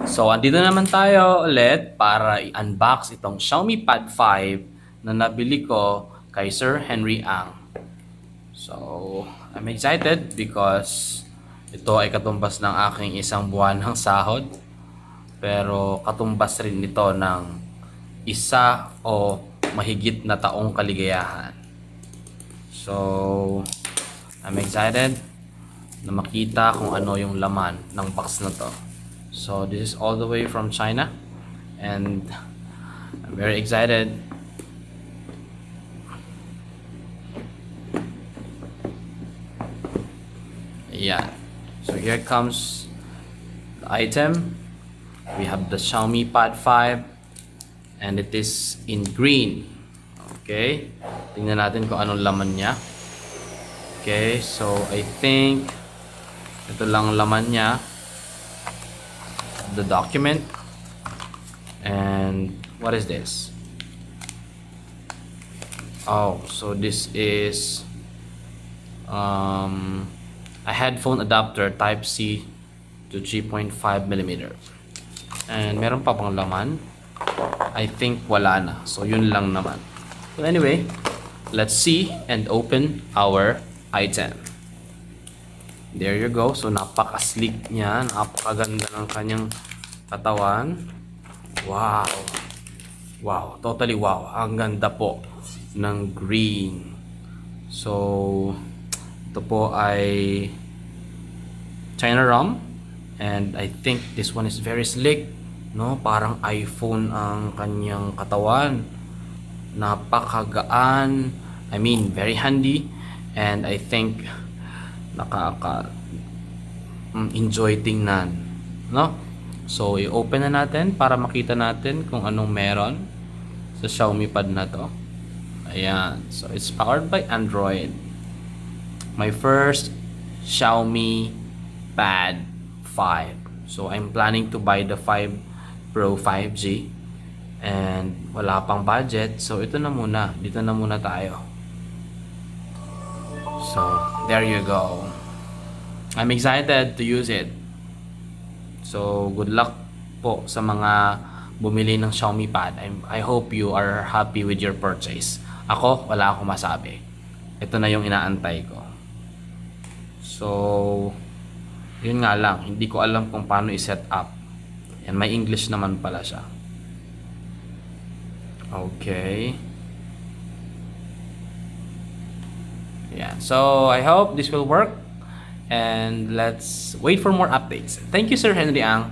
So, andito naman tayo ulit para i-unbox itong Xiaomi Pad 5 na nabili ko kay Sir Henry Ang. So, I'm excited because ito ay katumbas ng aking isang buwan ng sahod. Pero katumbas rin ito ng isa o mahigit na taong kaligayahan. So, I'm excited na makita kung ano yung laman ng box na to. So this is all the way from China and I'm very excited. Yeah. So here comes the item. We have the Xiaomi Pad 5 and it is in green. Okay. Tingnan natin kung anong laman niya. Okay, so I think ito lang laman niya. The document. And what is this? Oh, so this is a headphone adapter type C to 3.5 millimeter. And meron pa pang laman. I think wala na. So yun lang naman. So anyway, let's see and open our item. There you go. So napaka-sleek niya, napakaganda ng kanyang katawan. Wow. Wow, totally wow. Ang ganda po ng green. So ito po ay China ROM and I think this one is very sleek, no? Parang iPhone ang kanyang katawan. Napakagaan. I mean, very handy and I think enjoy tingnan, no? So i-open na natin para makita natin kung anong meron sa Xiaomi Pad na to. Ayan, so it's powered by Android. My first Xiaomi Pad 5. So I'm planning to buy the 5 Pro 5G and wala pang budget, so ito na muna, dito na muna tayo. So, there you go. I'm excited to use it. So, good luck po sa mga bumili ng Xiaomi Pad. I hope you are happy with your purchase. Ako, wala akong masabi. Ito na yung inaantay ko. So, yun nga lang. Hindi ko alam kung paano i-set up. And may English naman pala siya. Okay. Yeah, so I hope this will work and let's wait for more updates. Thank you, Sir Henry Ang.